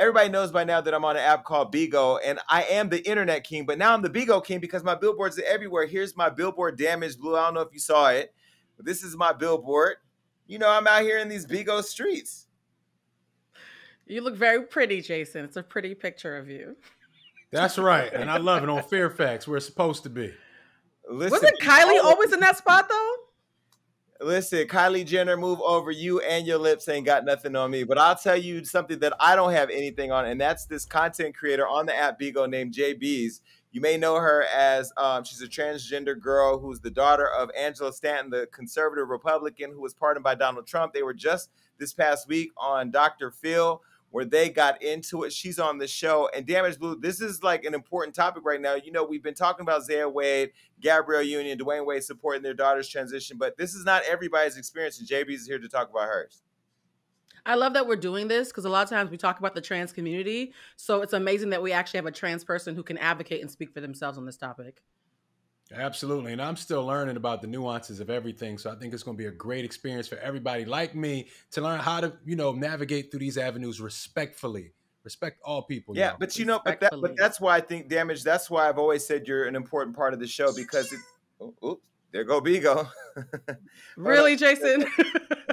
everybody knows by now that I'm on an app called Bigo, and I am the internet king, but now I'm the Bigo king because my billboards are everywhere. Here's my billboard, Damaged Blue. I don't know if you saw it, but this is my billboard. You know, I'm out here in these Bigo streets. You look very pretty, Jason. It's a pretty picture of you. That's right. And I love it on Fairfax, where it's supposed to be. Listen, wasn't Kylie always in that spot, though? Listen, Kylie Jenner, move over. You and your lips ain't got nothing on me. But I'll tell you something that I don't have anything on, and that's this content creator on the app Bigo named Jaybies. You may know her as she's a transgender girl who's the daughter of Angela Stanton, the conservative Republican who was pardoned by Donald Trump. They were just this past week on Dr. Phil, where they got into it. She's on the show. And Damaged Blue, this is like an important topic right now. You know, we've been talking about Zaya Wade, Gabrielle Union, Dwayne Wade supporting their daughter's transition, but this is not everybody's experience, and Jaybies is here to talk about hers. I love that we're doing this because a lot of times we talk about the trans community. So it's amazing that we actually have a trans person who can advocate and speak for themselves on this topic. Absolutely. And I'm still learning about the nuances of everything. So I think it's going to be a great experience for everybody like me to learn how to, you know, navigate through these avenues respectfully. Respect all people. Yeah, but you know, but that's why I think Damage, that's why I've always said you're an important part of the show, because it, oops, there go Bigo. Really, Jason?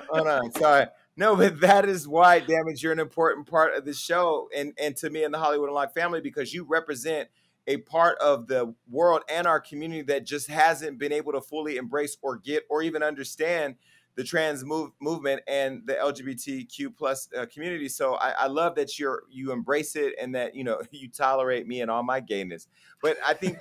Hold on, sorry. No, but that is why, Damage, you're an important part of the show, and to me and the Hollywood Unlocked family, because you represent a part of the world and our community that just hasn't been able to fully embrace or get or even understand the trans movement and the LGBTQ plus community. So I love that you embrace it and that, you know, you tolerate me and all my gayness. But I think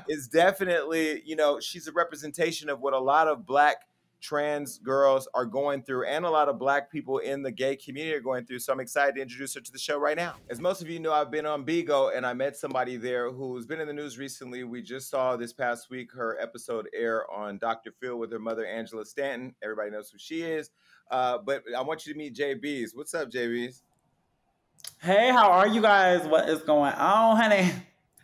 is definitely, you know, she's a representation of what a lot of Black trans girls are going through, and a lot of Black people in the gay community are going through. So I'm excited to introduce her to the show right now. As most of you know, I've been on Bigo, and I met somebody there who's been in the news recently. We just saw this past week her episode air on Dr. Phil with her mother, Angela Stanton. Everybody knows who she is. But I want you to meet Jaybies. What's up, Jaybies? Hey, how are you guys? What is going on, honey?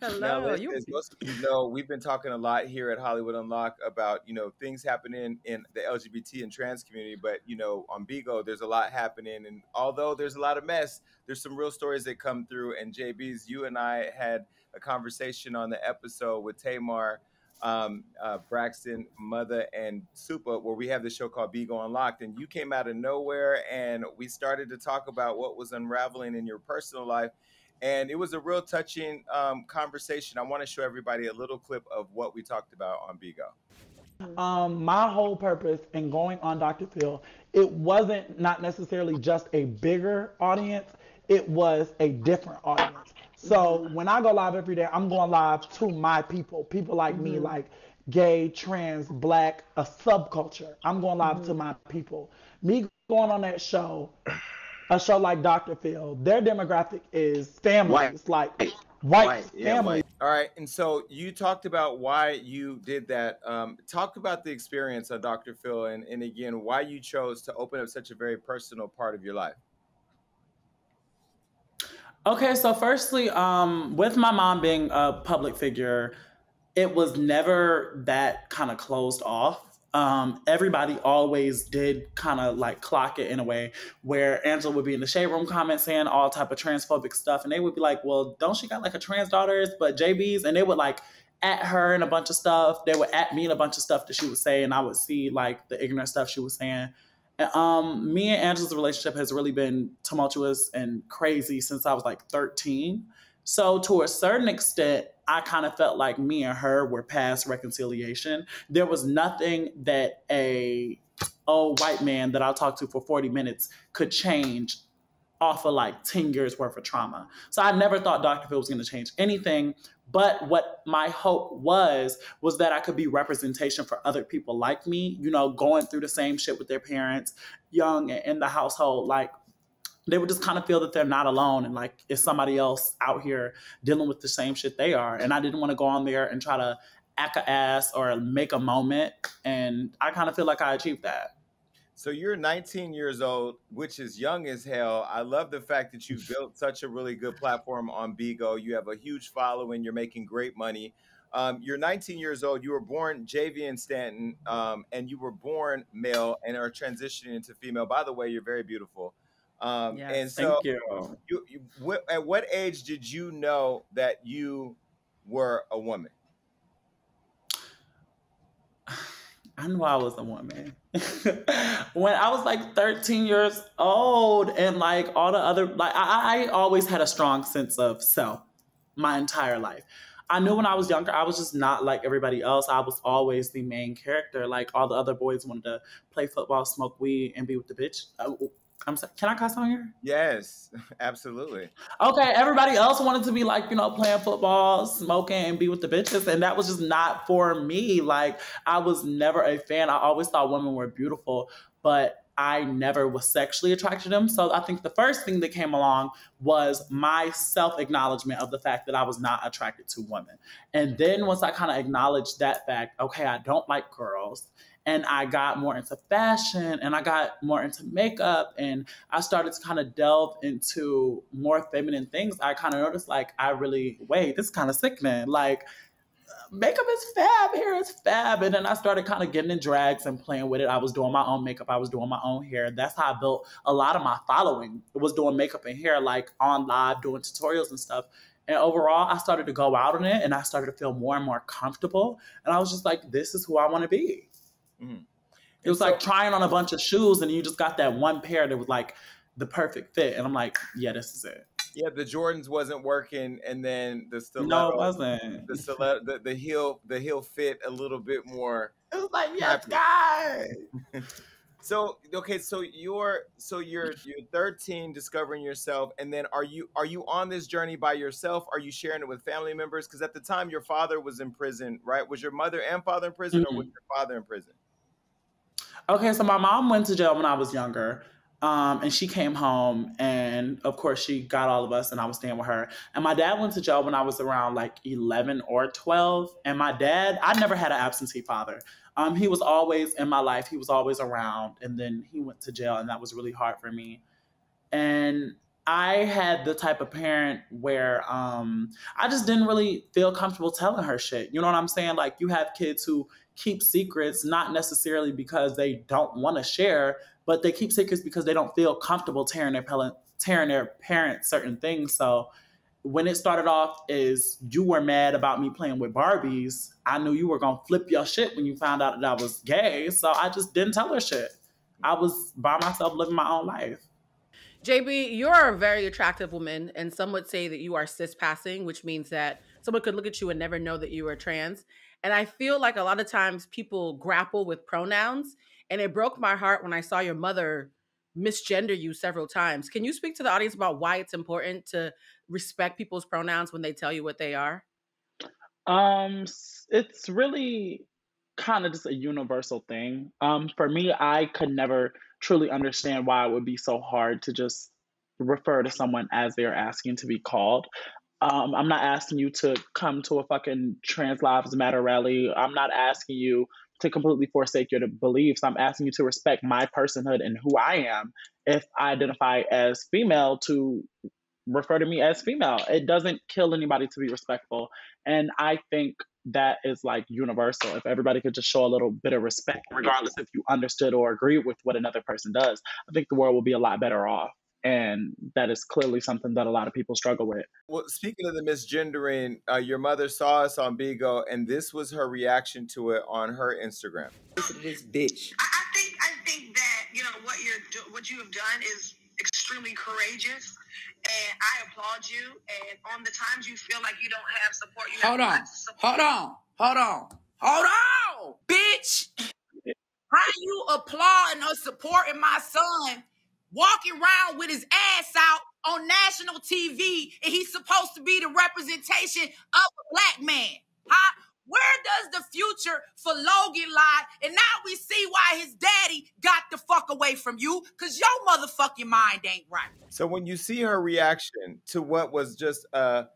Hello. Now, as most of you know, we've been talking a lot here at Hollywood Unlocked about, you know, things happening in the LGBT and trans community. But, you know, on Bigo, there's a lot happening. And although there's a lot of mess, there's some real stories that come through. And Jaybies, you and I had a conversation on the episode with Tamar, Braxton, Mother, and Supa, where we have the show called Bigo Unlocked. And you came out of nowhere, and we started to talk about what was unraveling in your personal life. And it was a real touching conversation. I want to show everybody a little clip of what we talked about on Bigo. My whole purpose in going on Dr. Phil, it wasn't not necessarily just a bigger audience, it was a different audience. So when I go live every day, I'm going live to my people like me, like gay, trans, Black, a subculture. I'm going live to my people. Me going on that show, a show like Dr. Phil, their demographic is families, like white families. All right, and so you talked about why you did that. Talk about the experience of Dr. Phil, and again, why you chose to open up such a very personal part of your life. Okay, so firstly, with my mom being a public figure, it was never that kind of closed off. Everybody always did kind of like clock it in a way where Angela would be in the shade room comments saying all type of transphobic stuff. And they would be like, well, don't she got like a trans daughters, but Jaybies? And they would like at her and a bunch of stuff. They would at me and a bunch of stuff that she would say. And I would see like the ignorant stuff she was saying. And me and Angela's relationship has really been tumultuous and crazy since I was like 13. So to a certain extent, I kind of felt like me and her were past reconciliation. There was nothing that a old white man that I'll talk to for 40 minutes could change off of like 10 years worth of trauma. So I never thought Dr. Phil was going to change anything. But what my hope was that I could be representation for other people like me, you know, going through the same shit with their parents, young and in the household, like they would just kind of feel that they're not alone and like it's somebody else out here dealing with the same shit they are. And I didn't want to go on there and try to act a ass or make a moment. And I kind of feel like I achieved that. So you're 19 years old, which is young as hell. I love the fact that you built such a really good platform on Bigo. You have a huge following. You're making great money. You're 19 years old. You were born Javian Stanton, and you were born male and are transitioning into female. By the way, you're very beautiful. And Yes. so Thank you. at what age did you know that you were a woman? I knew I was a woman. When I was like 13 years old, and like all the other, like I always had a strong sense of self my entire life. I knew when I was younger, I was just not like everybody else. I was always the main character. Like all the other boys wanted to play football, smoke weed, and be with the bitch. I'm sorry, can I cuss on here? Yes, absolutely. Okay, everybody else wanted to be like, playing football, smoking, and be with the bitches. And that was just not for me. Like, I was never a fan. I always thought women were beautiful, but I never was sexually attracted to them. So I think the first thing that came along was my self acknowledgement of the fact that I was not attracted to women. And then once I kind of acknowledged that fact, okay, I don't like girls. And I got more into fashion, and I got more into makeup, and I started to kind of delve into more feminine things. I kind of noticed, like, wait, this is kind of sickening. Like, makeup is fab, hair is fab. And then I started kind of getting in drags and playing with it. I was doing my own makeup, I was doing my own hair. That's how I built a lot of my following. It was doing makeup and hair, like on live, doing tutorials and stuff. And overall, I started to go out on it, and I started to feel more and more comfortable. And I was just like, this is who I want to be. Mhm. It was like trying on a bunch of shoes, and you just got that one pair that was like the perfect fit. And I'm like, yeah, this is it. Yeah, the Jordans wasn't working, and then the No, it stiletto, wasn't. the heel fit a little bit more. It was like, yes, happy. guys. So okay, so you're 13, discovering yourself, and then are you on this journey by yourself? Are you sharing it with family members? Because at the time your father was in prison, right? Was your mother and father in prison, or was your father in prison? Okay, so my mom went to jail when I was younger. And she came home, and of course she got all of us, and I was staying with her. And my dad went to jail when I was around like 11 or 12. And my dad, I never had an absentee father. He was always in my life. He was always around. And then he went to jail, and that was really hard for me. And I had the type of parent where I just didn't really feel comfortable telling her shit. You know what I'm saying? Like, you have kids who keep secrets, not necessarily because they don't want to share, but they keep secrets because they don't feel comfortable tearing their parents certain things. So when it started off is you were mad about me playing with Barbies, I knew you were going to flip your shit when you found out that I was gay. So I just didn't tell her shit. I was by myself living my own life. JB, you're a very attractive woman, and some would say that you are cis passing, which means that someone could look at you and never know that you are trans. And I feel like a lot of times people grapple with pronouns, and it broke my heart when I saw your mother misgender you several times. Can you speak to the audience about why it's important to respect people's pronouns when they tell you what they are? It's really kind of just a universal thing. For me, I could never truly understand why it would be so hard to just refer to someone as they're asking to be called. I'm not asking you to come to a fucking Trans Lives Matter rally. I'm not asking you to completely forsake your beliefs. I'm asking you to respect my personhood and who I am. If I identify as female, to refer to me as female. It doesn't kill anybody to be respectful. And I think that is like universal. If everybody could just show a little bit of respect, regardless if you understood or agree with what another person does, I think the world will be a lot better off. And that is clearly something that a lot of people struggle with. Well, speaking of the misgendering, your mother saw us on Bigo, and this was her reaction to it on her Instagram. Listen to this bitch. I think that what you have done is extremely courageous, and I applaud you. And on the times you feel like you don't have support, Hold on, bitch. How you applauding or supporting my son walking around with his ass out on national TV, and he's supposed to be the representation of a black man? Huh? Where does the future for Logan lie? And now we see why his daddy got the fuck away from you, because your motherfucking mind ain't right. So when you see her reaction to what was just a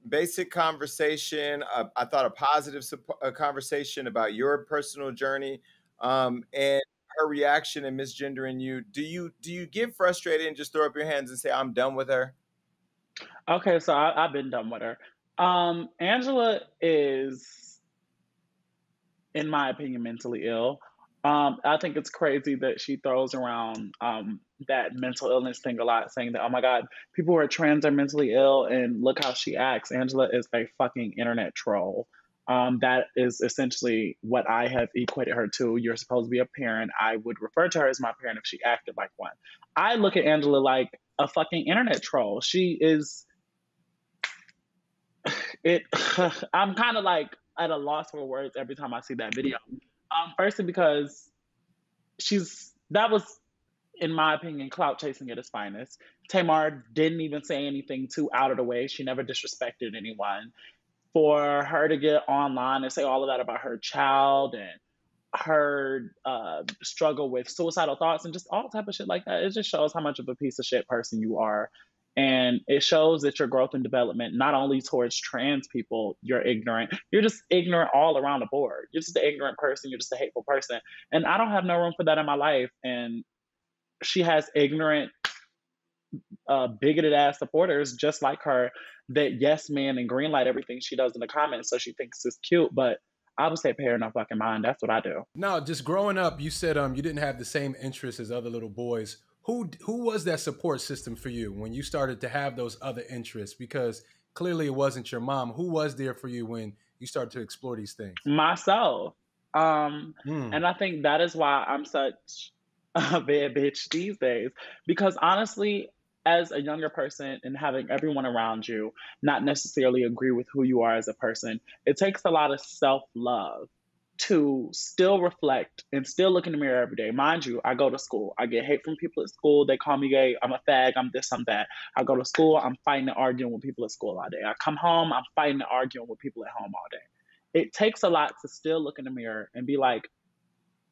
basic conversation, I thought a positive conversation about your personal journey, and her reaction and misgendering you, do you get frustrated and just throw up your hands and say, I'm done with her? Okay, so I've been done with her. Angela is, in my opinion, mentally ill. I think it's crazy that she throws around that mental illness thing a lot, saying that, oh my God, people who are trans are mentally ill, and look how she acts. Angela is a fucking internet troll. That is essentially what I have equated her to. You're supposed to be a parent. I would refer to her as my parent if she acted like one. I look at Angela like a fucking internet troll. She is it. I'm kind of like at a loss for words every time I see that video. Firstly, because that was, in my opinion, clout chasing at its finest. Tamar didn't even say anything too out of the way. She never disrespected anyone. For her to get online and say all of that about her child and her struggle with suicidal thoughts and just all type of shit like that, it just shows how much of a piece of shit person you are. And it shows that your growth and development, not only towards trans people, you're ignorant. You're just ignorant all around the board. You're just an ignorant person. You're just a hateful person. And I don't have no room for that in my life. And she has ignorant, bigoted ass supporters just like her that yes man and greenlight everything she does in the comments, so she thinks it's cute. But I would say pay her no fucking mind. That's what I do. No, just growing up, you said you didn't have the same interests as other little boys. Who was that support system for you when you started to have those other interests? Because clearly it wasn't your mom. Who was there for you when you started to explore these things? Myself. And I think that is why I'm such a bad bitch these days. Because honestly, as a younger person and having everyone around you not necessarily agree with who you are as a person, it takes a lot of self-love to still reflect and still look in the mirror every day. Mind you, I go to school. I get hate from people at school. They call me gay. I'm a fag. I'm this, I'm that. I go to school. I'm fighting and arguing with people at school all day. I come home. I'm fighting and arguing with people at home all day. It takes a lot to still look in the mirror and be like,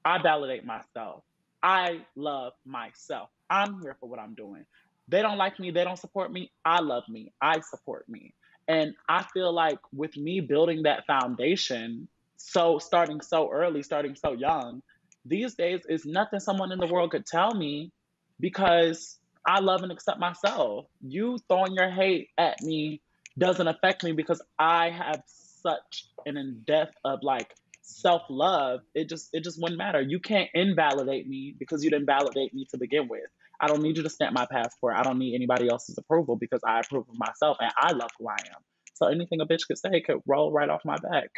I validate myself. I love myself. I'm here for what I'm doing. They don't like me. They don't support me. I love me. I support me. And I feel like with me building that foundation, so starting so early, starting so young, these days is nothing someone in the world could tell me because I love and accept myself. You throwing your hate at me doesn't affect me because I have such an in-depth of like self-love. It just wouldn't matter. You can't invalidate me because you didn't validate me to begin with. I don't need you to stamp my passport. I don't need anybody else's approval because I approve of myself and I love who I am. So anything a bitch could say could roll right off my back.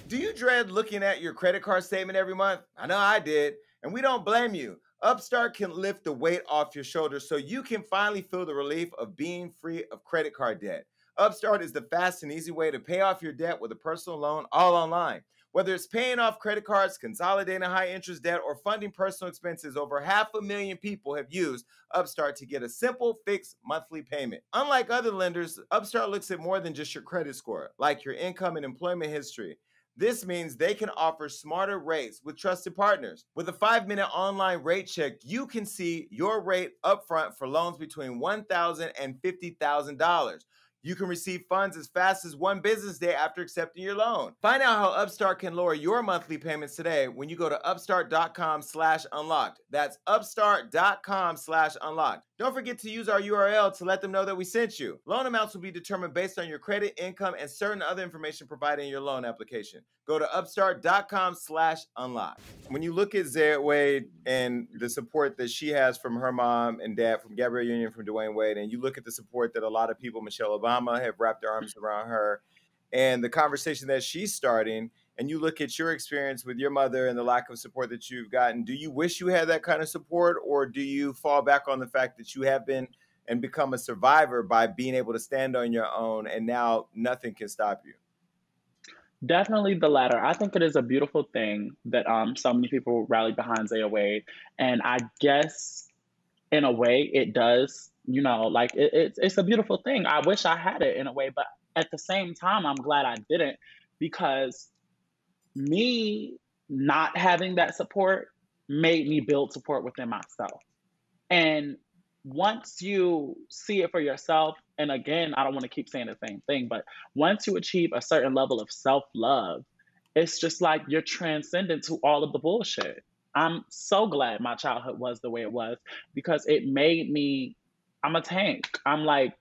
Do you dread looking at your credit card statement every month? I know I did, and we don't blame you. Upstart can lift the weight off your shoulders so you can finally feel the relief of being free of credit card debt. Upstart is the fast and easy way to pay off your debt with a personal loan all online. Whether it's paying off credit cards, consolidating high interest debt, or funding personal expenses, over 500,000 people have used Upstart to get a simple fixed monthly payment. Unlike other lenders, Upstart looks at more than just your credit score, like your income and employment history. This means they can offer smarter rates with trusted partners. With a 5-minute online rate check, you can see your rate upfront for loans between $1,000 and $50,000. You can receive funds as fast as one business day after accepting your loan. Find out how Upstart can lower your monthly payments today when you go to upstart.com/unlocked. That's upstart.com/unlocked. Don't forget to use our URL to let them know that we sent you. Loan amounts will be determined based on your credit, income, and certain other information provided in your loan application. Go to upstart.com/unlocked. When you look at Zed Wade and the support that she has from her mom and dad, from Gabrielle Union, from Dwayne Wade, and you look at the support that a lot of people, Michelle Obama, have wrapped their arms around her, and the conversation that she's starting, and you look at your experience with your mother and the lack of support that you've gotten, do you wish you had that kind of support, or do you fall back on the fact that you have been and become a survivor by being able to stand on your own and now nothing can stop you? Definitely the latter. I think it is a beautiful thing that so many people rally behind Zaya Wade. And I guess in a way it does, like it's a beautiful thing. I wish I had it in a way, but at the same time, I'm glad I didn't, because me not having that support made me build support within myself. And once you see it for yourself, and again, I don't want to keep saying the same thing, but once you achieve a certain level of self-love, it's just like you're transcendent to all of the bullshit. I'm so glad my childhood was the way it was because it made me, I'm a tank. I'm like,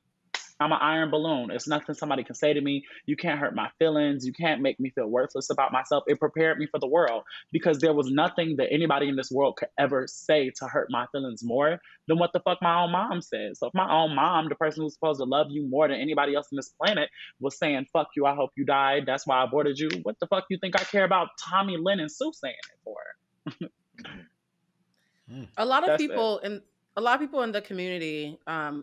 I'm an iron balloon. It's nothing somebody can say to me. You can't hurt my feelings. You can't make me feel worthless about myself. It prepared me for the world because there was nothing that anybody in this world could ever say to hurt my feelings more than what the fuck my own mom said. So if my own mom, the person who's supposed to love you more than anybody else on this planet, was saying, fuck you, I hope you died, that's why I aborted you, what the fuck you think I care about Tommy, Lynn, and Sue saying it for? A lot of That's people in the community,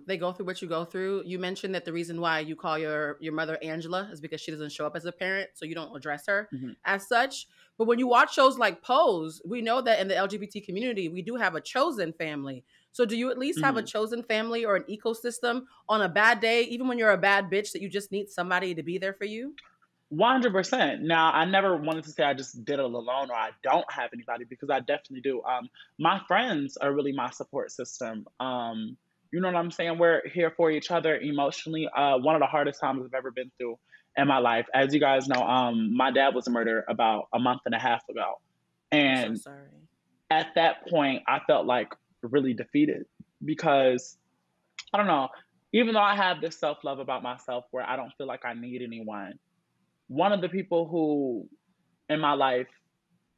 they go through what you go through. You mentioned that the reason why you call your mother Angela is because she doesn't show up as a parent, so you don't address her as such. But when you watch shows like Pose, we know that in the LGBT community, we do have a chosen family. So do you at least have a chosen family or an ecosystem on a bad day, even when you're a bad bitch, that you just need somebody to be there for you? 100%. Now, I never wanted to say I just did it alone or I don't have anybody, because I definitely do. My friends are really my support system. You know what I'm saying? We're here for each other emotionally. One of the hardest times I've ever been through in my life, as you guys know, my dad was murdered about a month and a half ago. I'm so And sorry. at that point, I felt like really defeated because I don't know, even though I have this self love about myself where I don't feel like I need anyone, one of the people who in my life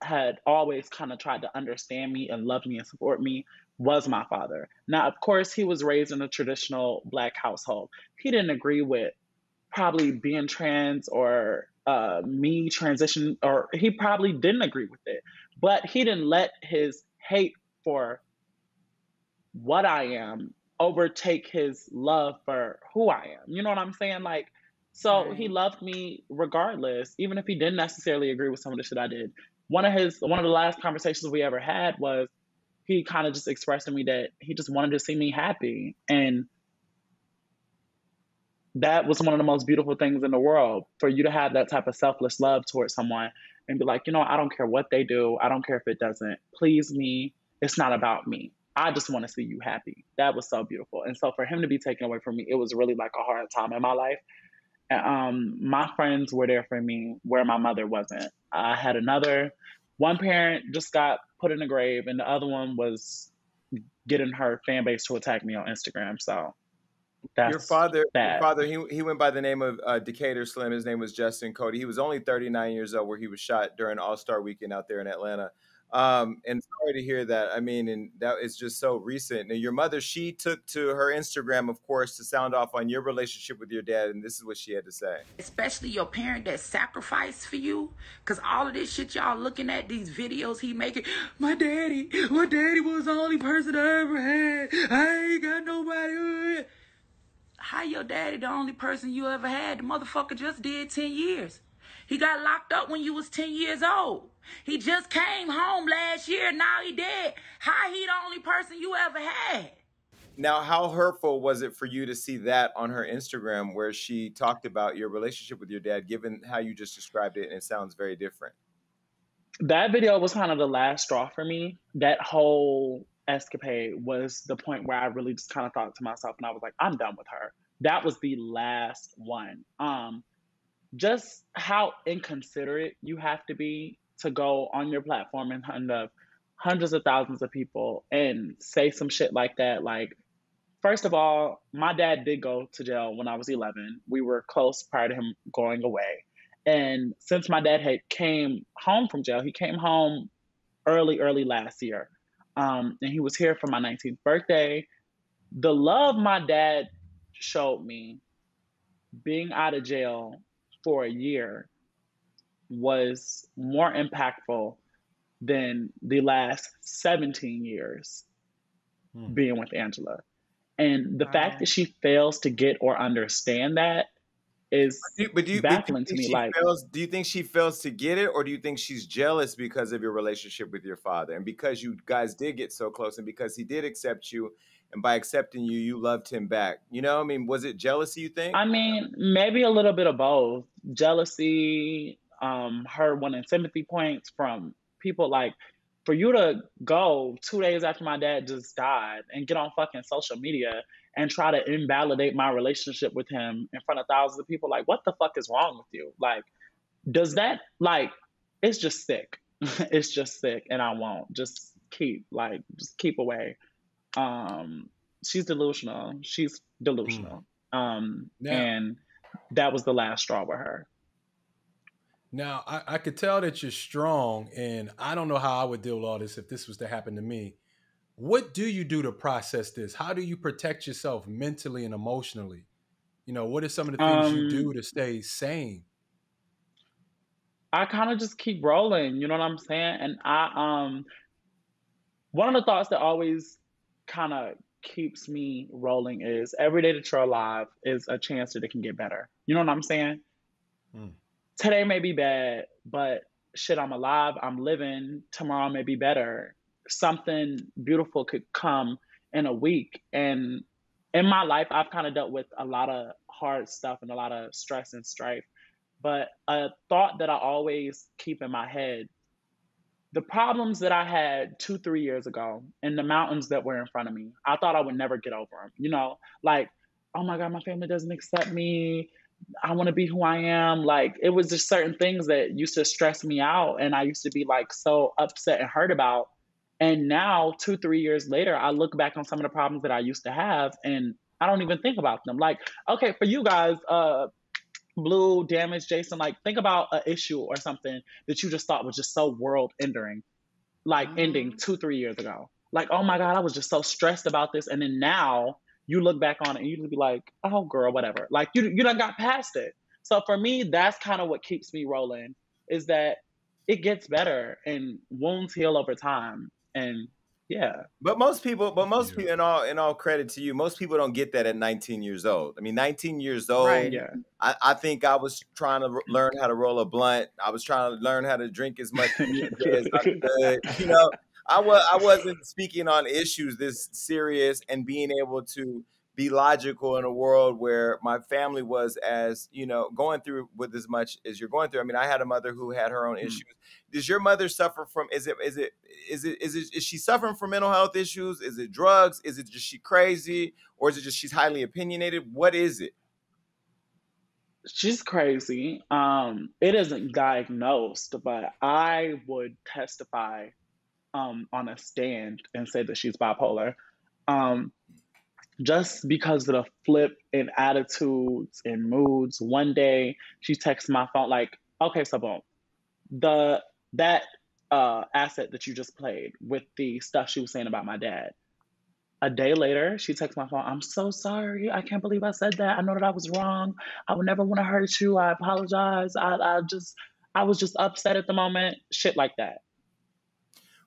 had always kind of tried to understand me and love me and support me was my father. Now, of course, he was raised in a traditional Black household. He didn't agree with probably being trans or me transition, or he probably didn't agree with it, but he didn't let his hate for what I am overtake his love for who I am. You know what I'm saying? Like, so he Right. loved me regardless, even if he didn't necessarily agree with some of the shit I did. One of the last conversations we ever had was he kind of just expressed to me that he just wanted to see me happy. And that was one of the most beautiful things in the world, for you to have that type of selfless love towards someone and be like, you know, I don't care what they do. I don't care if it doesn't please me. It's not about me. I just want to see you happy. That was so beautiful. And so for him to be taken away from me, it was really like a hard time in my life. And, my friends were there for me where my mother wasn't. I had one parent just got put in the grave, and the other one was getting her fan base to attack me on Instagram. So Your that's father, that. he went by the name of Decatur Slim. His name was Justin Cody. He was only 39 years old where he was shot during All-Star Weekend out there in Atlanta. And sorry to hear that. I mean, and that is just so recent. Now, your mother, she took to her Instagram, of course, to sound off on your relationship with your dad, and this is what she had to say. Especially your parent that sacrificed for you, because all of this shit y'all looking at, these videos he making, my daddy was the only person I ever had, I ain't got nobody. How your daddy the only person you ever had? The motherfucker just did 10 years. He got locked up when you was 10 years old. He just came home last year, now he dead. How he the only person you ever had? Now, how hurtful was it for you to see that on her Instagram where she talked about your relationship with your dad, given how you just described it, and it sounds very different? That video was kind of the last straw for me. That whole escapade was the point where I really just kind of thought to myself, and I was like, I'm done with her. That was the last one. Just how inconsiderate you have to be to go on your platform in front of hundreds of thousands of people and say some shit like that. Like, first of all, my dad did go to jail when I was 11. We were close prior to him going away. And since my dad had came home from jail, he came home early last year. And he was here for my 19th birthday. The love my dad showed me being out of jail for a year was more impactful than the last 17 years being with Angela. And the fact that she fails to get or understand that is baffling to me. Like, do you think she fails to get it, or do you think she's jealous because of your relationship with your father, and because you guys did get so close, and because he did accept you, and by accepting you, you loved him back? You know, I mean, was it jealousy, you think? I mean, maybe a little bit of both. Jealousy, her wanting sympathy points from people. Like, for you to go 2 days after my dad just died and get on fucking social media and try to invalidate my relationship with him in front of thousands of people, like, what the fuck is wrong with you? Like, does that, like, it's just sick. It's just sick, and I won't. Just keep away. She's delusional. She's delusional. And that was the last straw with her. Now, I could tell that you're strong, and I don't know how I would deal with all this if this was to happen to me. What do you do to process this? How do you protect yourself mentally and emotionally? What are some of the things you do to stay sane? I kind of just keep rolling, you know what I'm saying? And one of the thoughts that always kind of keeps me rolling is every day that you're alive is a chance that it can get better. You know what I'm saying? Today may be bad, but shit, I'm alive, I'm living. Tomorrow may be better. Something beautiful could come in a week. And in my life, I've kind of dealt with a lot of hard stuff and a lot of stress and strife. But a thought that I always keep in my head, the problems that I had 2-3 years ago and the mountains that were in front of me, I thought I would never get over them. Like, oh my God, my family doesn't accept me. I want to be who I am. Like, it was just certain things that used to stress me out. And I used to be like so upset and hurt about. And now 2-3 years later, I look back on some of the problems that I used to have and I don't even think about them. Like, okay, for you guys, Blue, Damage, Jason, like think about an issue or something that you just thought was just so world ending, like ending 2-3 years ago. Like, oh my God, I was just so stressed about this. And then now you look back on it and you just be like, oh girl, whatever. Like you done got past it. So for me, that's kind of what keeps me rolling, is that it gets better and wounds heal over time. And yeah. But most people, in all credit to you, most people don't get that at 19 years old. I mean, 19 years old, Right. Yeah. I think I was trying to learn how to roll a blunt. I was trying to learn how to drink as much as I could. I wasn't speaking on issues this serious and being able to be logical in a world where my family was, as going through with as much as you're going through. I mean, I had a mother who had her own issues. Does your mother suffer from? Is she suffering from mental health issues? Is it drugs? Is it just she crazy, or is it just she's highly opinionated? What is it? She's crazy. It isn't diagnosed, but I would testify on a stand and say that she's bipolar. Just because of the flip in attitudes and moods. One day she texts my phone like, okay, so boom, that asset that you just played with the stuff she was saying about my dad. A day later, she texts my phone, I'm so sorry. I can't believe I said that. I know that I was wrong. I would never want to hurt you. I apologize. I was just upset at the moment. Shit like that.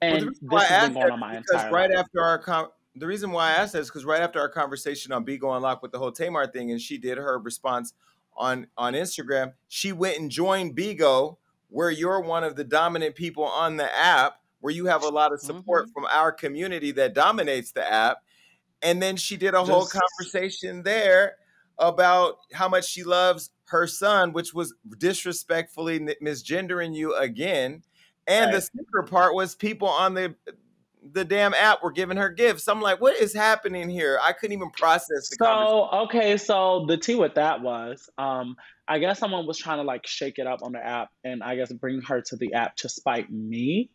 And this has been going on my entire life. The reason why I asked that is because right after our conversation on Be Go Unlock with the whole Tamar thing, and she did her response on Instagram, she went and joined Bigo, where you're one of the dominant people on the app, where you have a lot of support from our community that dominates the app. And then she did a whole conversation there about how much she loves her son, which was disrespectfully misgendering you again. And the secret part was people on the damn app were giving her gifts. I'm like, what is happening here? I couldn't even process the conversation. So the tea with that was, I guess someone was trying to like shake it up on the app and I guess bring her to the app to spite me.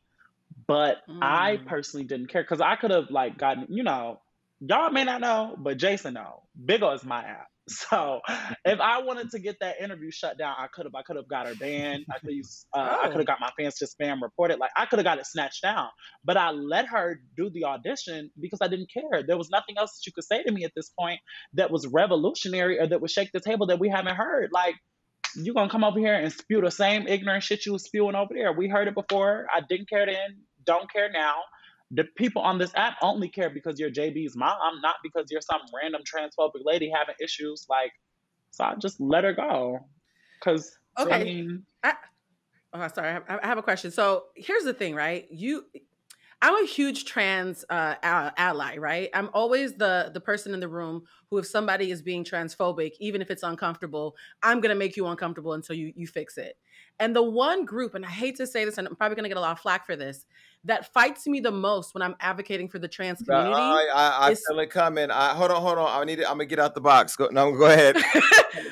But I personally didn't care because I could have like gotten, y'all may not know, but Jason know. Bigo is my app. So if I wanted to get that interview shut down, I could have got her banned. I could have got my fans to spam reported. Like I could have got it snatched down. But I let her do the audition because I didn't care. There was nothing else that you could say to me at this point that was revolutionary or that would shake the table that we haven't heard. Like, you gonna come over here and spew the same ignorant shit you was spewing over there. We heard it before. I didn't care then, don't care now. The people on this app only care because you're Jaybies' mom, not because you're some random transphobic lady having issues. Like, so I just let her go. Cause okay, sorry, I have a question. So here's the thing, right? I'm a huge trans ally, right? I'm always the person in the room who, if somebody is being transphobic, even if it's uncomfortable, I'm gonna make you uncomfortable until you fix it. And the one group, and I hate to say this, and I'm probably gonna get a lot of flack for this, that fights me the most when I'm advocating for the trans community. I feel it coming. Hold on. I'm gonna get out the box. Go ahead. Go ahead.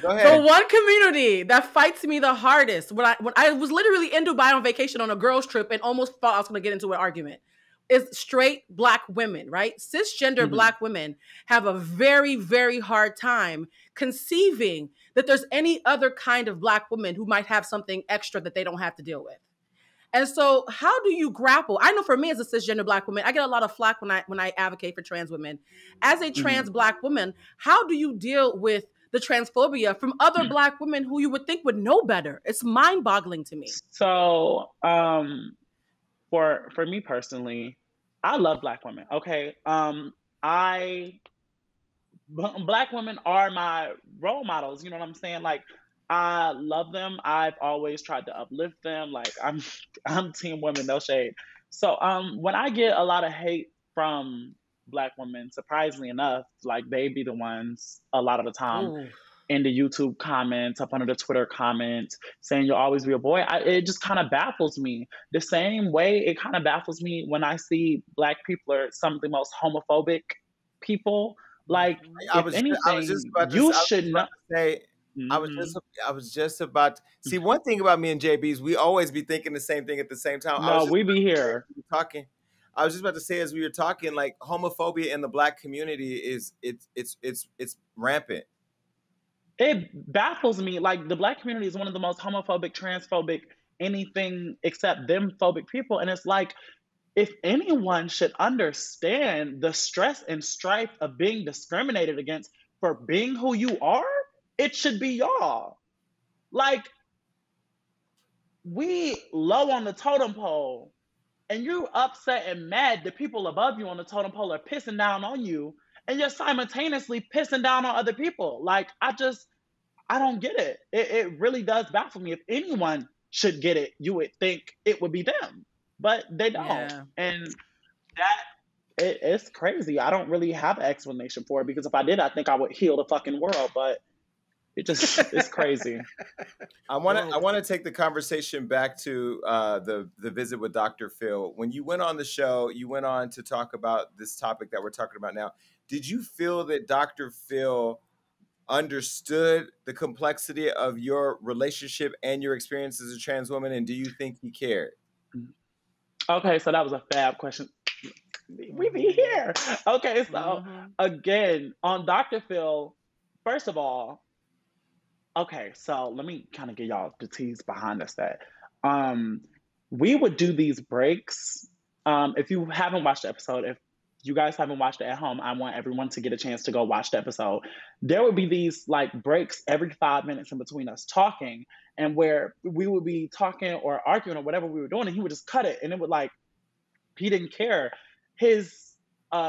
The one community that fights me the hardest, when I was literally in Dubai on vacation on a girls trip and almost thought I was gonna get into an argument, is straight Black women, right? Cisgender Black women have a very, very hard time conceiving that there's any other kind of Black woman who might have something extra that they don't have to deal with. And so how do you grapple? I know for me as a cisgender Black woman, I get a lot of flack when I advocate for trans women. As a trans Black woman, how do you deal with the transphobia from other Black women who you would think would know better? It's mind-boggling to me. So, for me personally, I love Black women. Okay, Black women are my role models. You know what I'm saying? Like, I love them. I've always tried to uplift them. Like, I'm team women, no shade. So, when I get a lot of hate from Black women, surprisingly enough, like they be the ones a lot of the time Ooh. in the YouTube comments, up under the Twitter comments, saying you'll always be a boy. It just kind of baffles me. The same way it kind of baffles me when I see Black people are some of the most homophobic people. Like, I if was anything, just about to, you I was should just know. about to say. I was just about to see one thing about me and Jaybies. We always be thinking the same thing at the same time. No, we be here talking. I was just about to say as we were talking, like homophobia in the Black community is it's rampant. It baffles me. Like, the Black community is one of the most homophobic, transphobic, anything except them phobic people, and it's like, if anyone should understand the stress and strife of being discriminated against for being who you are, it should be y'all. Like, we low on the totem pole, and you upset and mad the people above you on the totem pole are pissing down on you, and you're simultaneously pissing down on other people. Like, I don't get it. It really does baffle me. If anyone should get it, you would think it would be them, but they don't. Yeah. And it's crazy. I don't really have an explanation for it, because if I did, I think I would heal the fucking world, but it's crazy. I want to take the conversation back to the visit with Dr. Phil. When you went on the show, you went on to talk about this topic that we're talking about now. Did you feel that Dr. Phil understood the complexity of your relationship and your experience as a trans woman, and do you think he cared? Okay, so that was a fab question. We be here. Okay, so again, on Dr. Phil, first of all, okay, so let me kind of give y'all the tease behind us that we would do these breaks. If you haven't watched the episode, if you guys haven't watched it at home, I want everyone to get a chance to go watch the episode. There would be these like breaks every 5 minutes in between us talking, and where we would be talking or arguing or whatever we were doing, and he would just cut it, and it would like, he didn't care. His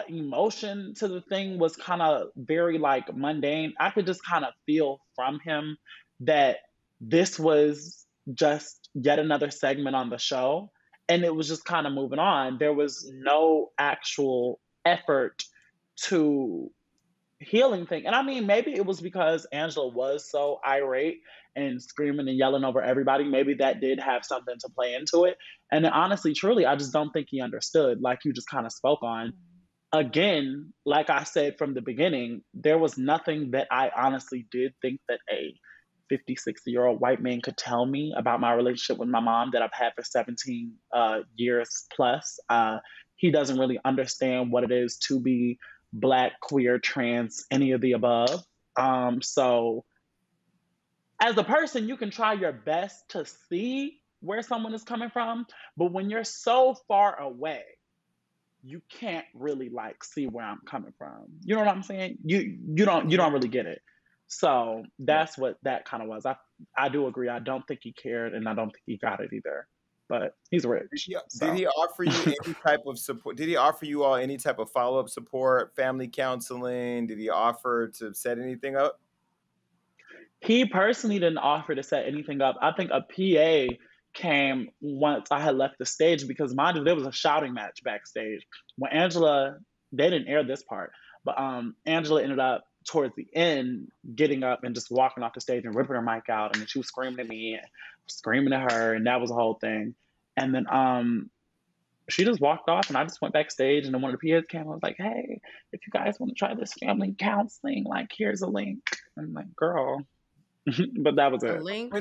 emotion to the thing was kind of very like mundane. I could just kind of feel from him that this was just yet another segment on the show, and it was just kind of moving on. There was no actual effort to healing thing. And I mean, maybe it was because Angela was so irate and screaming and yelling over everybody. Maybe that did have something to play into it. And honestly, truly, I just don't think he understood, like you just kind of spoke on. Again, like I said from the beginning, there was nothing that I honestly did think that a 50, 60-year-old white man could tell me about my relationship with my mom that I've had for 17 years plus. He doesn't really understand what it is to be Black, queer, trans, any of the above. So as a person, you can try your best to see where someone is coming from, but when you're so far away, you can't really like see where I'm coming from. You know what I'm saying? You don't really get it. So that's what that kind of was. I do agree. I don't think he cared, and I don't think he got it either. But he's rich. Did he offer you any type of support? Did he offer you all any type of follow-up support, family counseling? Did he offer to set anything up? He personally didn't offer to set anything up. I think a PA came once I had left the stage, because mind you, there was a shouting match backstage. When Angela, they didn't air this part, but Angela ended up towards the end getting up and just walking off the stage and ripping her mic out, and then she was screaming at me and screaming at her, and that was the whole thing. And then she just walked off, and I just went backstage, and then one of the PAs came. I was like, "Hey, if you guys want to try this family counseling, like here's a link." I'm like, "Girl," but that was it. A link.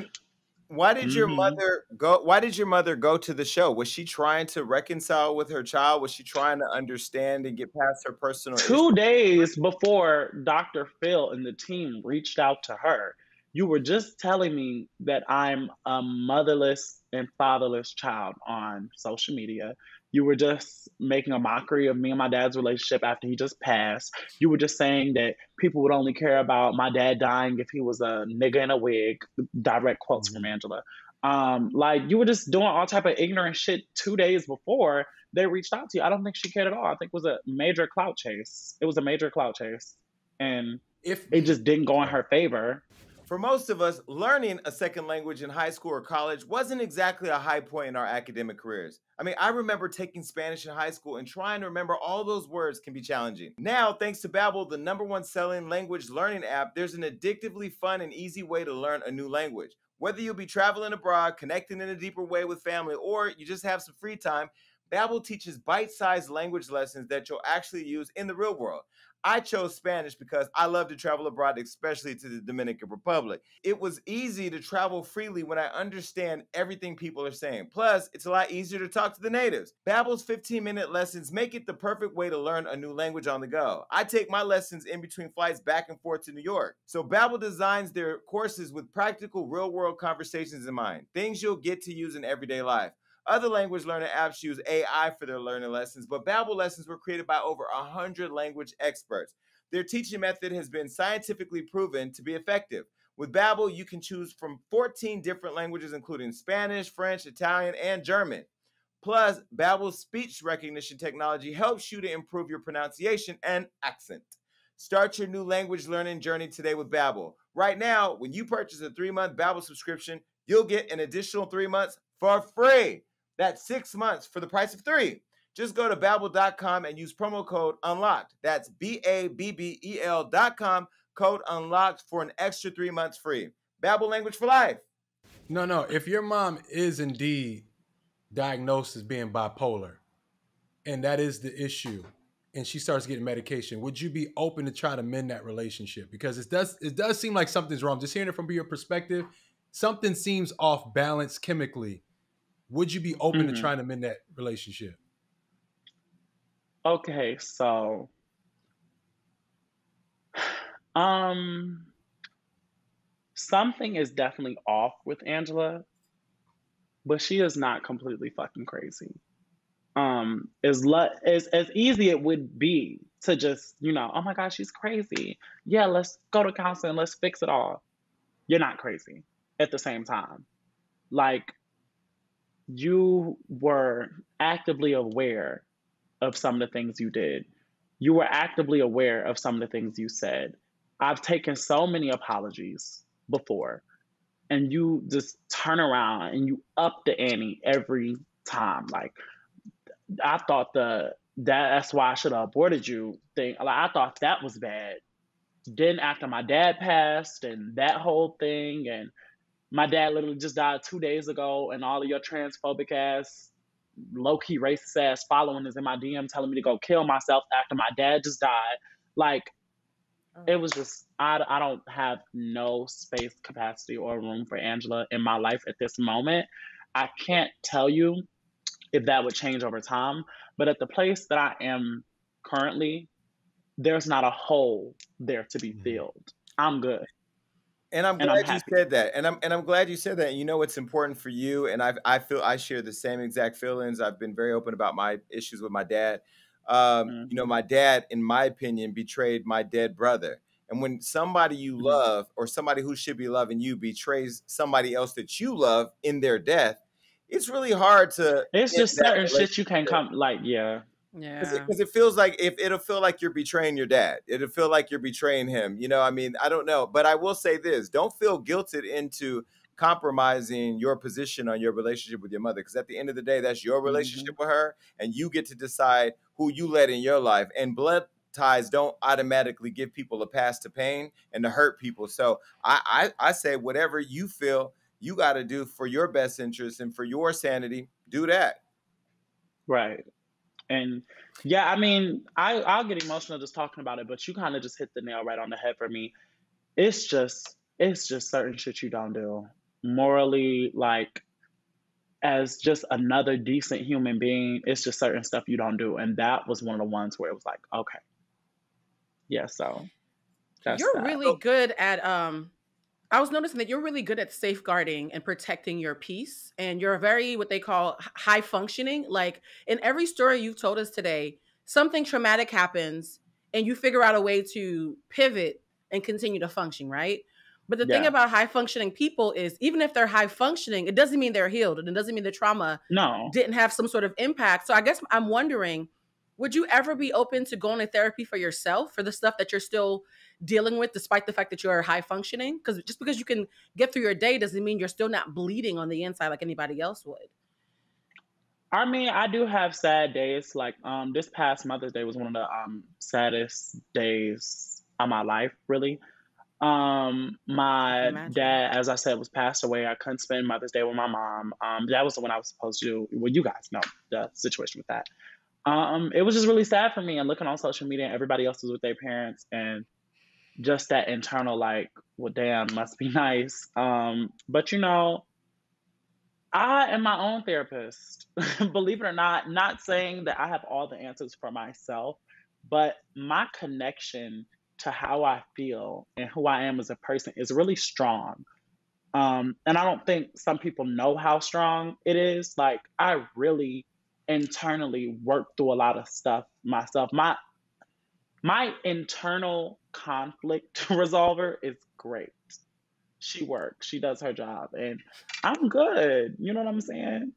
Why did your Mm-hmm. mother go? Why did your mother go to the show? Was she trying to reconcile with her child? Was she trying to understand and get past her personal issues? 2 days before Dr. Phil and the team reached out to her, you were just telling me that I'm a motherless and fatherless child on social media. You were just making a mockery of me and my dad's relationship after he just passed. You were just saying that people would only care about my dad dying if he was a nigga in a wig. Direct quotes from Angela. Like you were just doing all type of ignorant shit 2 days before they reached out to you. I don't think she cared at all. I think it was a major clout chase. It was a major clout chase. And If it just didn't go in her favor. For most of us, learning a second language in high school or college wasn't exactly a high point in our academic careers. I mean, I remember taking Spanish in high school and trying to remember all those words can be challenging. Now, thanks to Babbel, the #1 selling language learning app, there's an addictively fun and easy way to learn a new language. Whether you'll be traveling abroad, connecting in a deeper way with family, or you just have some free time, Babbel teaches bite-sized language lessons that you'll actually use in the real world. I chose Spanish because I love to travel abroad, especially to the Dominican Republic. It was easy to travel freely when I understand everything people are saying. Plus, it's a lot easier to talk to the natives. Babbel's 15-minute lessons make it the perfect way to learn a new language on the go. I take my lessons in between flights back and forth to New York. So Babbel designs their courses with practical, real-world conversations in mind, things you'll get to use in everyday life. Other language learning apps use AI for their learning lessons, but Babbel lessons were created by over 100 language experts. Their teaching method has been scientifically proven to be effective. With Babbel, you can choose from 14 different languages, including Spanish, French, Italian, and German. Plus, Babbel's speech recognition technology helps you to improve your pronunciation and accent. Start your new language learning journey today with Babbel. Right now, when you purchase a 3-month Babbel subscription, you'll get an additional 3 months for free. That's 6 months for the price of 3. Just go to Babbel.com and use promo code UNLOCKED. That's BABBEL.com, code UNLOCKED for an extra 3 months free. Babbel, language for life. No. If your mom is indeed diagnosed as being bipolar, and that is the issue, and she starts getting medication, would you be open to try to mend that relationship? Because it does seem like something's wrong. Just hearing it from your perspective, something seems off balance chemically. Would you be open to trying to mend that relationship? Okay, so something is definitely off with Angela, but she is not completely fucking crazy. As easy it would be to just, oh my gosh, she's crazy. Yeah, let's go to counseling, let's fix it all. You're not crazy at the same time. Like, you were actively aware of some of the things you did. You were actively aware of some of the things you said. I've taken so many apologies before, and you just turn around and you up the ante every time. Like, I thought that's why I should have aborted you thing. Like, I thought that was bad. Then after my dad passed and that whole thing, and my dad literally just died 2 days ago, and all of your transphobic ass, low-key racist ass following is in my DM telling me to go kill myself after my dad just died. Like, it was just, I don't have no space, capacity, or room for Angela in my life at this moment. I can't tell you if that would change over time, but at the place that I am currently, there's not a hole there to be filled. I'm good. And I'm glad you said that. And I'm glad you said that. And you know, it's important for you. And I feel I share the same exact feelings. I've been very open about my issues with my dad. You know, my dad, in my opinion, betrayed my dead brother. And when somebody you love, or somebody who should be loving you, betrays somebody else that you love in their death, it's really hard to. It's just certain shit you can't come, like, yeah. Because it feels like it'll feel like you're betraying your dad. It'll feel like you're betraying him. You know, I mean, I don't know. But I will say this. Don't feel guilted into compromising your position on your relationship with your mother. Because at the end of the day, that's your relationship with her. And you get to decide who you let in your life. And blood ties don't automatically give people a pass to pain and to hurt people. So I say whatever you feel you got to do for your best interest and for your sanity, do that. Right. And yeah, I mean, I'll get emotional just talking about it, but you kind of just hit the nail right on the head for me. It's just certain shit you don't do. morally, like, as just another decent human being, it's just certain stuff you don't do. And that was one of the ones where it was like, okay, yeah, so that's You're that. really good at I was noticing that you're really good at safeguarding and protecting your peace, and you're very what they call high functioning. Like in every story you've told us today, something traumatic happens and you figure out a way to pivot and continue to function, right? But the thing Yeah. about high functioning people is even if they're high functioning, it doesn't mean they're healed, and it doesn't mean the trauma No. didn't have some sort of impact. So I guess I'm wondering, would you ever be open to going to therapy for yourself for the stuff that you're still dealing with, despite the fact that you're high functioning? Because just because you can get through your day doesn't mean you're still not bleeding on the inside like anybody else would. I mean, I do have sad days. Like, this past Mother's Day was one of the saddest days of my life, really. I can My imagine. dad, as I said, was passed away. I couldn't spend Mother's Day with my mom. That was when I was supposed to. Well, you guys know the situation with that. It was just really sad for me. And looking on social media, and everybody else was with their parents, and just that internal, like, well, damn, must be nice. But I am my own therapist. Believe it or not saying that I have all the answers for myself, but my connection to how I feel and who I am as a person is really strong. And I don't think some people know how strong it is. Like, I really internally work through a lot of stuff myself. My internal conflict resolver is great. She works, she does her job, and I'm good. You know what I'm saying?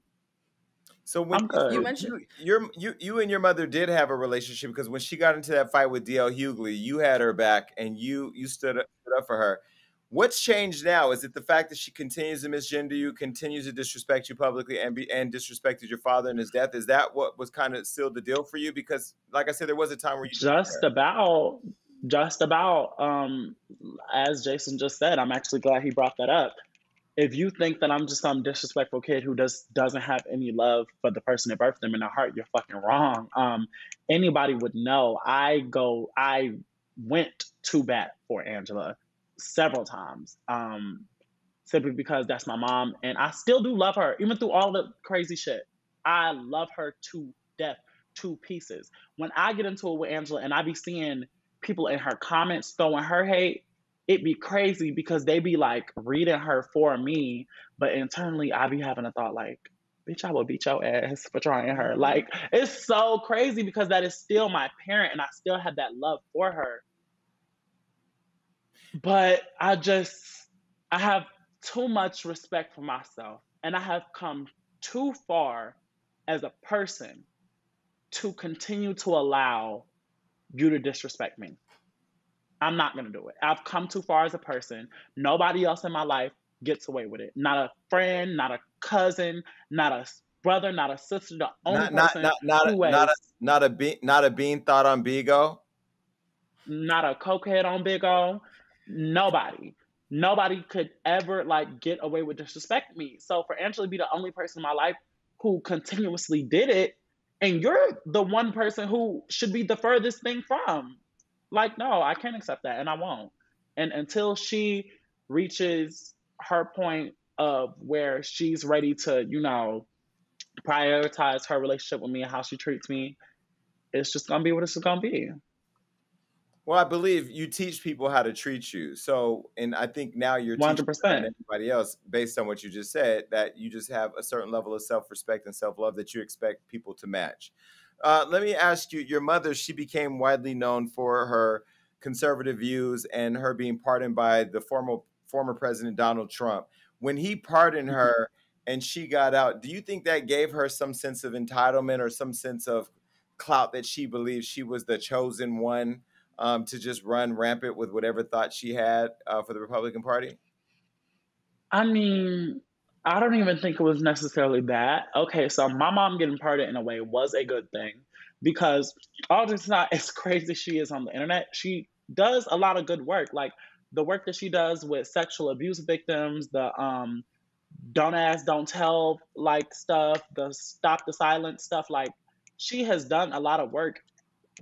So when I'm You good. mentioned you and your mother did have a relationship, because when she got into that fight with DL Hughley, you had her back and you stood up for her. What's changed now? Is it the fact that she continues to misgender you, continues to disrespect you publicly, and disrespected your father in his death? Is that what was kind of sealed the deal for you? Because, like I said, there was a time where you didn't Just care. about, just about. As Jason just said, I'm actually glad he brought that up. If you think that I'm just some disrespectful kid who doesn't have any love for the person that birthed them in their heart, you're fucking wrong. Anybody would know. I went to bat for Angela several times. Simply because that's my mom, and I still do love her, even through all the crazy shit. I love her to death, to pieces. When I get into it with Angela and I be seeing people in her comments throwing her hate, it be crazy because they be like reading her for me, but internally I be having a thought like, bitch, I will beat your ass for trying her. Like, it's so crazy because that is still my parent and I still have that love for her. But I have too much respect for myself, and I have come too far as a person to continue to allow you to disrespect me. I'm not going to do it. I've come too far as a person. Nobody else in my life gets away with it. Not a friend, not a cousin, not a brother, not a sister. The only person who has Not a bean thought on Bigo. not a cokehead on Big O. Nobody could ever like get away with disrespect me. So for Angela to be the only person in my life who continuously did it, and you're the one person who should be the furthest thing from. Like, no, I can't accept that, and I won't. And until she reaches her point of where she's ready to, prioritize her relationship with me and how she treats me, it's just gonna be what it's gonna be. Well, I believe you teach people how to treat you. So, and I think now you're teaching her and 100%. everybody else, based on what you just said, that you just have a certain level of self-respect and self-love that you expect people to match. Let me ask you, your mother, she became widely known for her conservative views and her being pardoned by the former President Donald Trump. When he pardoned her and she got out, do you think that gave her some sense of entitlement or some sense of clout that she believed she was the chosen one to just run rampant with whatever thought she had for the Republican Party? I mean, I don't even think it was necessarily that. Okay, so my mom getting pardoned in a way was a good thing because although it's not as crazy as she is on the internet, she does a lot of good work. Like the work that she does with sexual abuse victims, the don't ask, don't tell like stuff, the stop the silence stuff. Like she has done a lot of work.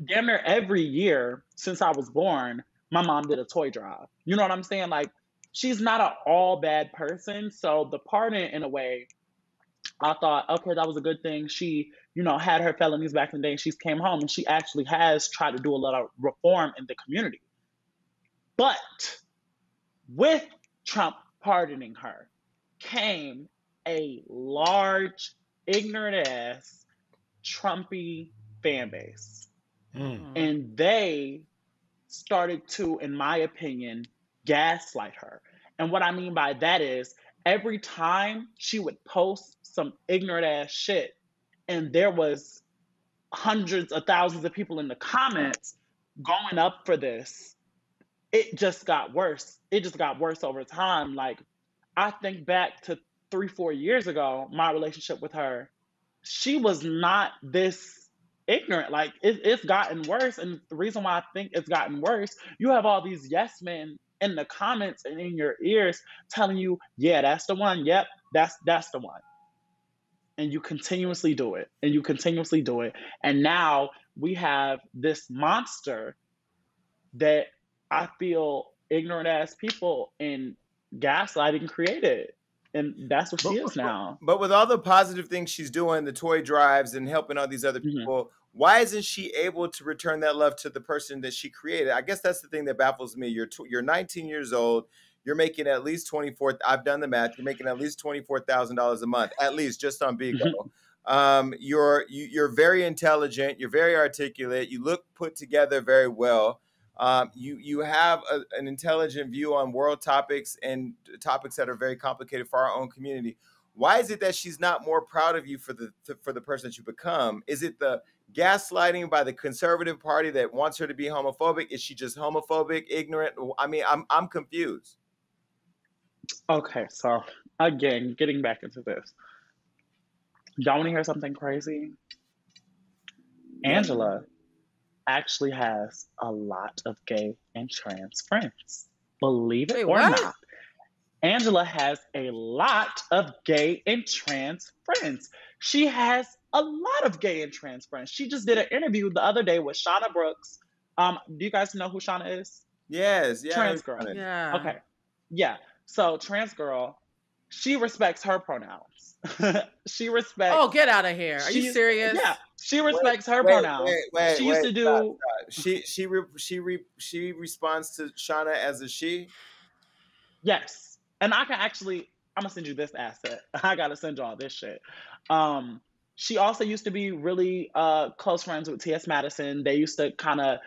Damn near every year since I was born, my mom did a toy drive. You know what I'm saying? Like she's not an all bad person. So the pardon, in a way, I thought, okay, that was a good thing. She, had her felonies back in the day and she came home and she actually has tried to do a lot of reform in the community. But with Trump pardoning her came a large, ignorant ass, Trumpy fan base. And they started to, in my opinion, gaslight her. And what I mean by that is every time she would post some ignorant ass shit and there was hundreds of thousands of people in the comments going up for this, it just got worse. It just got worse over time. Like, I think back to 3-4 years ago, my relationship with her, she was not this ignorant. Like, it's gotten worse. And the reason why I think it's gotten worse, you have all these yes men in the comments and in your ears telling you, yeah, that's the one. Yep, that's the one. And you continuously do it. And you continuously do it. And now we have this monster that I feel ignorant ass people in gaslighting created. And that's what she is now. But with all the positive things she's doing, the toy drives and helping all these other people, why isn't she able to return that love to the person that she created? I guess that's the thing that baffles me. You're 19 years old. You're making at least 24. I've done the math. You're making at least $24,000 a month, at least just on Bigo. You're very intelligent. You're very articulate. You look put together very well. You have an intelligent view on world topics and topics that are very complicated for our own community. Why is it that she's not more proud of you for the person that you become? Is it the gaslighting by the conservative party that wants her to be homophobic? Is she just homophobic, ignorant? I mean, I'm confused. Okay, so again, getting back into this. Y'all want to hear something crazy? Angela actually has a lot of gay and trans friends. Believe it or not. Angela has a lot of gay and trans friends. She has a lot of gay and trans friends. She just did an interview the other day with Shauna Brooks. Do you guys know who Shauna is? Yes, yeah. Trans girl. Yeah. Okay. Yeah. So trans girl, she respects her pronouns. She respects. Oh, get out of here! Are you serious? Yeah, she respects her pronouns. She used to do. She responds to Shauna as a she. Yes, and I can actually. I'm gonna send you this asset. I gotta send y'all this shit. She also used to be really close friends with T.S. Madison. They used to kind of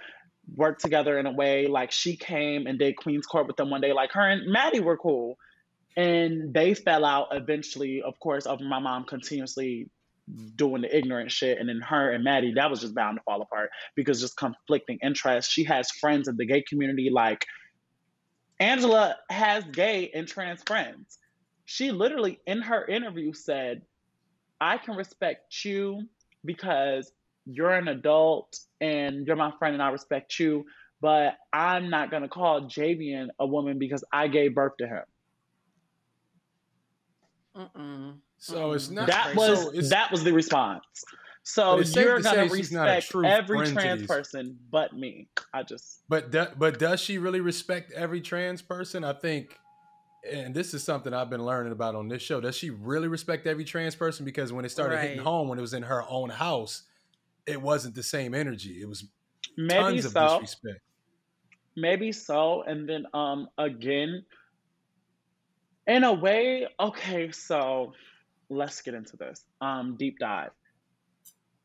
work together in a way. Like, she came and did Queen's Court with them one day. Like, her and Maddie were cool. And they fell out eventually, of course, over my mom continuously doing the ignorant shit. And then her and Maddie, that was just bound to fall apart because just conflicting interests. She has friends in the gay community. Like, Angela has gay and trans friends. She literally, in her interview, said, I can respect you because you're an adult and you're my friend and I respect you, but I'm not going to call Jaybies a woman because I gave birth to him. So it's not that was the response. So you're gonna respect every trans person but me. But does she really respect every trans person? I think, and this is something I've been learning about on this show. Does she really respect every trans person? Because when it started hitting home, when it was in her own house, it wasn't the same energy. It was tons of disrespect. Maybe so. And then again, in a way, okay, so let's get into this. Deep dive.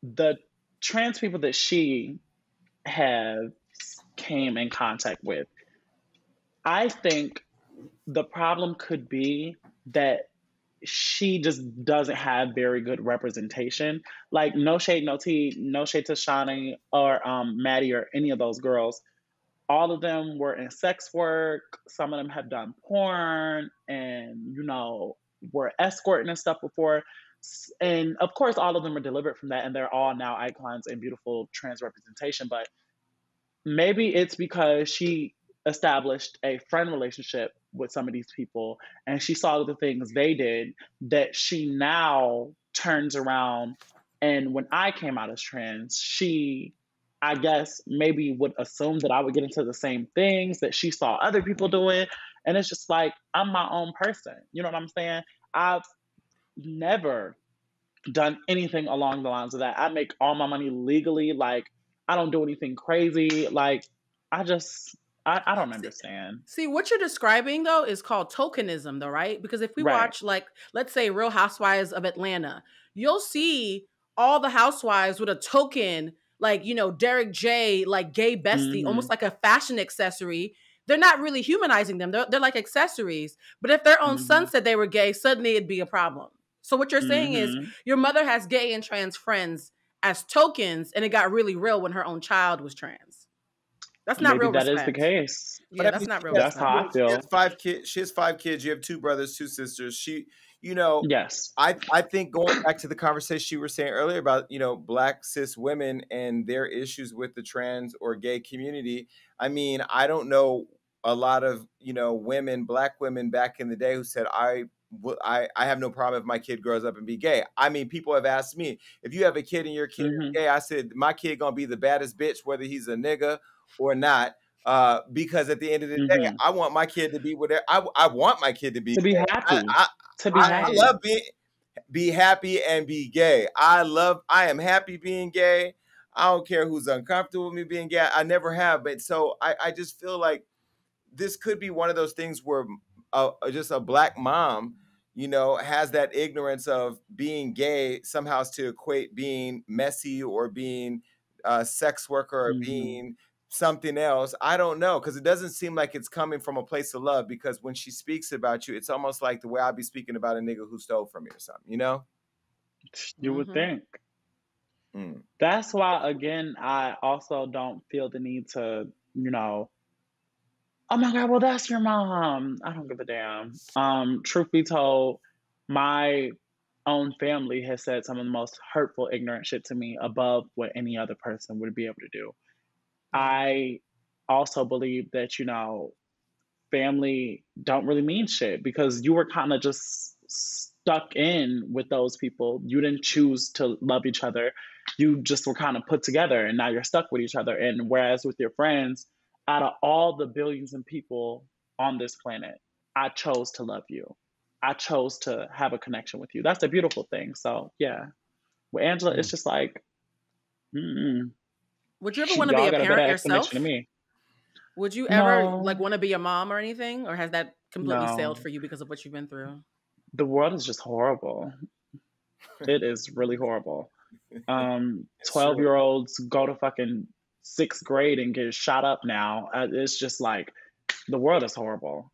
The trans people that she has came in contact with, I think the problem could be that she just doesn't have very good representation. Like, no shade, no tea, no shade to Shawnee or Maddie or any of those girls. All of them were in sex work. Some of them have done porn and, were escorting and stuff before. And of course, all of them are delivered from that. And they're all now icons and beautiful trans representation. But maybe it's because she established a friend relationship with some of these people and she saw the things they did that she now turns around. And when I came out as trans, she, I guess, maybe would assume that I would get into the same things that she saw other people doing. And it's just like, I'm my own person. You know what I'm saying? I've never done anything along the lines of that. I make all my money legally. Like, I don't do anything crazy. Like, I just, I don't understand. See, what you're describing though is called tokenism, though, right? Because if we Right. watch, like, let's say Real Housewives of Atlanta, you'll see all the housewives with a token, like, Derek J, like gay bestie, almost Hmm. like a fashion accessory. They're not really humanizing them. They're like accessories. But if their own son Hmm. said they were gay, suddenly it'd be a problem. So what you're saying is Hmm. your mother has gay and trans friends as tokens, and it got really real when her own child was trans. That's not Maybe real that is the respect. case. But Yeah, I that's mean, not real That's how respect. I she has feel. 5 kids. She has 5 kids. You have 2 brothers, 2 sisters. You know, Yes. I think going back to the conversation you were saying earlier about, Black cis women and their issues with the trans or gay community. I mean, I don't know a lot of, women, Black women back in the day who said, I have no problem if my kid grows up and be gay. I mean, people have asked me, if you have a kid and your kid is Hmm. gay, I said, my kid gonna be the baddest bitch, whether he's a nigga or not. Because at the end of the day, Hmm. I want my kid to be whatever I want my kid to be To be gay. happy. I, To be I Right. happy. love be happy and be gay. I am happy being gay. I don't care who's uncomfortable with me being gay. I never have. But so I just feel like this could be one of those things where just a Black mom, has that ignorance of being gay somehow to equate being messy or being a sex worker or Hmm. being something else. I don't know, because it doesn't seem like it's coming from a place of love, because when she speaks about you, it's almost like the way I'd be speaking about a nigga who stole from me or something. You would Mm-hmm. think. Mm. That's why, again, I also don't feel the need to, you know, oh my God, well, that's your mom. I don't give a damn. Truth be told, my own family has said some of the most hurtful, ignorant shit to me above what any other person would be able to do. Yeah. I also believe that, family don't really mean shit because you were kind of just stuck in with those people. You didn't choose to love each other. You just were kind of put together and now you're stuck with each other. And whereas with your friends, out of all the billions of people on this planet, I chose to love you. I chose to have a connection with you. That's a beautiful thing. So, yeah. With Angela, it's Mm. just like, Would you ever want to be y'all a got a better parent explanation than yourself? me. Would you ever like No, want to be a mom or anything, or has that completely sailed no. for you because of what you've been through? The world is just horrible. It is really horrible. It's true. 12-year-olds go to fucking sixth grade and get shot up now. It's just like the world is horrible.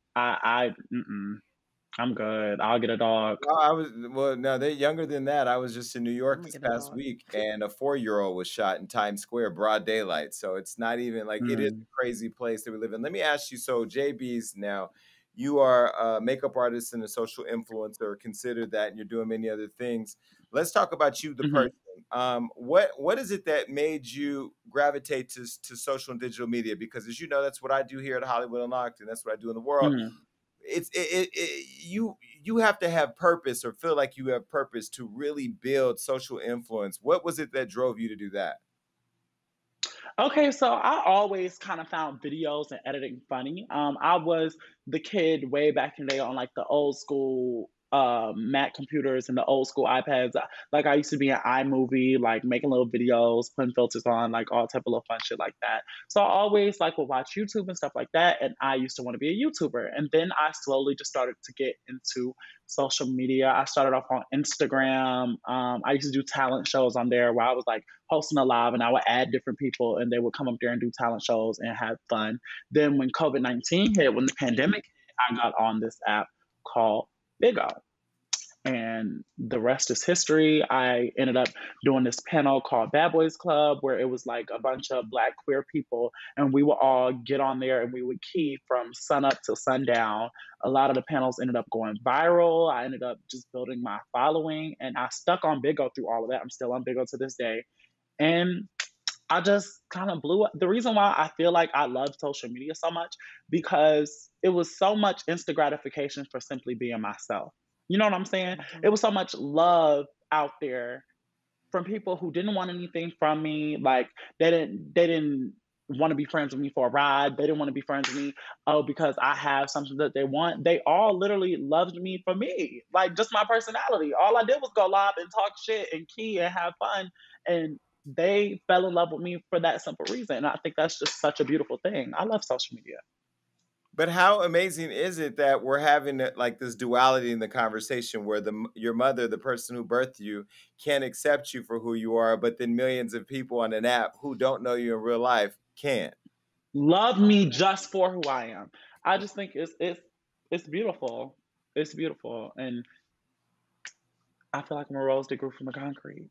I'm good. I'll get a dog. Well, no, they're younger than that. I was just in New I'm York gonna this get a past dog. week, and a 4-year-old was shot in Times Square, broad daylight. So it's not even like it is Mm, a crazy place that we live in. Let me ask you. So Jaybies, now you are a makeup artist and a social influencer. Consider that, and you're doing many other things. Let's talk about you, the hmm person. What is it that made you gravitate to social and digital media? Because as you know, that's what I do here at Hollywood Unlocked, and that's what I do in the world. hmm You have to have purpose or feel like you have purpose to really build social influence. What was it that drove you to do that? Okay, so I always kind of found videos and editing funny. I was the kid way back in the day on like the old school Mac computers and the old school iPads. Like I used to be in iMovie, like making little videos, putting filters on, like all type of little fun shit like that. So I always like would watch YouTube and stuff like that, and I used to want to be a YouTuber. And then I slowly just started to get into social media. I started off on Instagram. I used to do talent shows on there where I was like hosting a live and I would add different people and they would come up there and do talent shows and have fun. Then when COVID-19 hit, when the pandemic hit, I got on this app called Big O. And the rest is history. I ended up doing this panel called Bad Boys Club, where it was like a bunch of Black queer people, and we would all get on there and we would key from sun up to sundown. A lot of the panels ended up going viral. I ended up just building my following, and I stuck on Big O through all of that. I'm still on Big O to this day. And I just kind of blew up. The reason why I feel like I love social media so much because it was so much instant gratification for simply being myself. You know what I'm saying? It Mhm. was so much love out there from people who didn't want anything from me. Like they didn't want to be friends with me for a ride. They didn't want to be friends with me, oh, because I have something that they want. They all literally loved me for me, like just my personality. All I did was go live and talk shit and key and have fun. And they fell in love with me for that simple reason. And I think that's just such a beautiful thing. I love social media. But how amazing is it that we're having like this duality in the conversation where your mother, the person who birthed you, can't accept you for who you are, but then millions of people on an app who don't know you in real life can. Love me just for who I am. I just think it's beautiful. It's beautiful, and I feel like I'm a rose that grew from the concrete.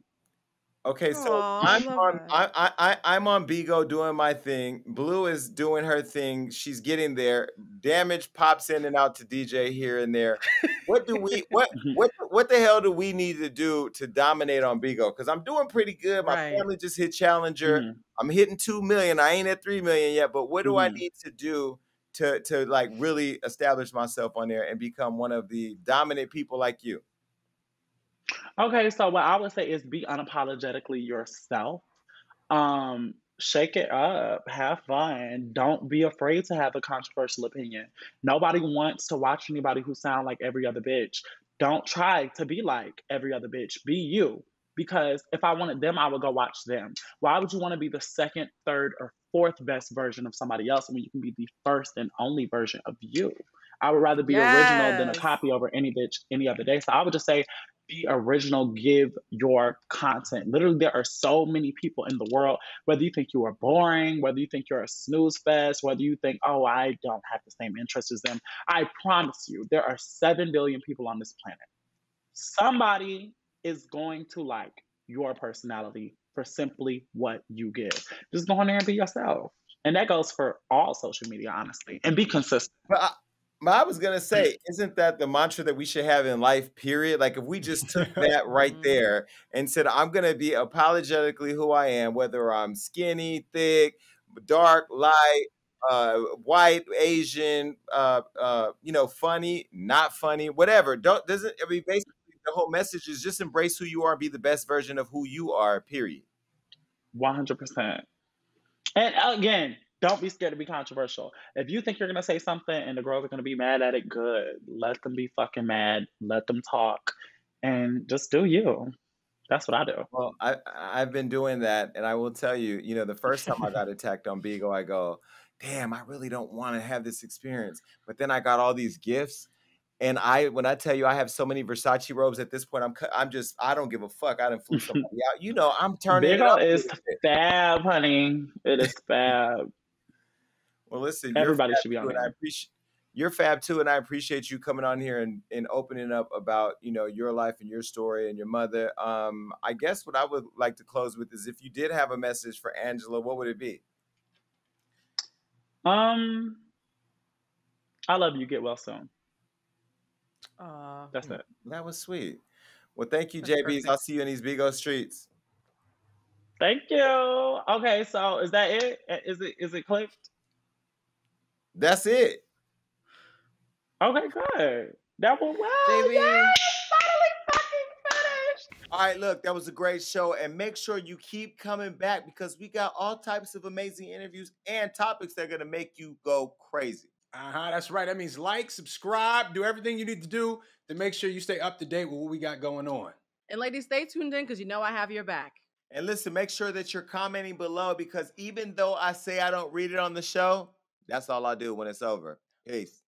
Okay, so Aw, I love that. I'm on Bigo doing my thing. Blue is doing her thing. She's getting there. Damage pops in and out to DJ here and there. What do we what the hell do we need to do to dominate on Bigo? Because I'm doing pretty good. My Right. family just hit Challenger. Mhm. I'm hitting 2 million. I ain't at 3 million yet. But what do I Mhm. need to do to like really establish myself on there and become one of the dominant people like you? Okay, so what I would say is be unapologetically yourself. Shake it up, have fun. Don't be afraid to have a controversial opinion. Nobody wants to watch anybody who sound like every other bitch. Don't try to be like every other bitch. Be you. Because if I wanted them, I would go watch them. Why would you want to be the second, third, or fourth best version of somebody else when you can be the first and only version of you? I would rather be original than a Yes. copy over any bitch any other day. So I would just say be original, give your content. Literally, there are so many people in the world, whether you think you are boring, whether you think you're a snooze fest, whether you think, oh, I don't have the same interests as them. I promise you, there are 7 billion people on this planet. Somebody is going to like your personality for simply what you give. Just go in there and be yourself. And that goes for all social media, honestly, and be consistent. But I was gonna say, isn't that the mantra that we should have in life, period? Like if we just took that right Mhm. there and said, I'm gonna be apologetically who I am, whether I'm skinny, thick, dark, light, white, Asian, funny, not funny, whatever. Doesn't I mean basically the whole message is just embrace who you are, be the best version of who you are, period. 100%. And again, don't be scared to be controversial. If you think you're gonna say something and the girls are gonna be mad at it, good. Let them be fucking mad. Let them talk, and just do you. That's what I do. Well, I've been doing that, and I will tell you, the first time I got attacked on Beagle, I go, "Damn, I really don't want to have this experience." But then I got all these gifts, and when I tell you, I have so many Versace robes at this point. I don't give a fuck. I done flew somebody out. I'm turning it Biggle up a is little bit. fab, honey. It is fab. Well, listen, Everybody should be on and I there. appreciate you're fab too, and I appreciate you coming on here and opening up about your life and your story and your mother. I guess what I would like to close with is if you did have a message for Angela, what would it be? Um, I love you. Get well soon. Aw, That's it. That was sweet. Well, thank you, that's Jaybies. perfect. I'll see you in these big old streets. Thank you. Okay, so is that it? Is it clicked? That's it. Okay, good. That went well. JB. Yay! Finally fucking finished. All right, look, that was a great show. And make sure you keep coming back because we got all types of amazing interviews and topics that are going to make you go crazy. That's right. That means like, subscribe, do everything you need to do to make sure you stay up to date with what we got going on. And ladies, stay tuned in because I have your back. And listen, make sure that you're commenting below because even though I say I don't read it on the show, that's all I do when it's over. Peace.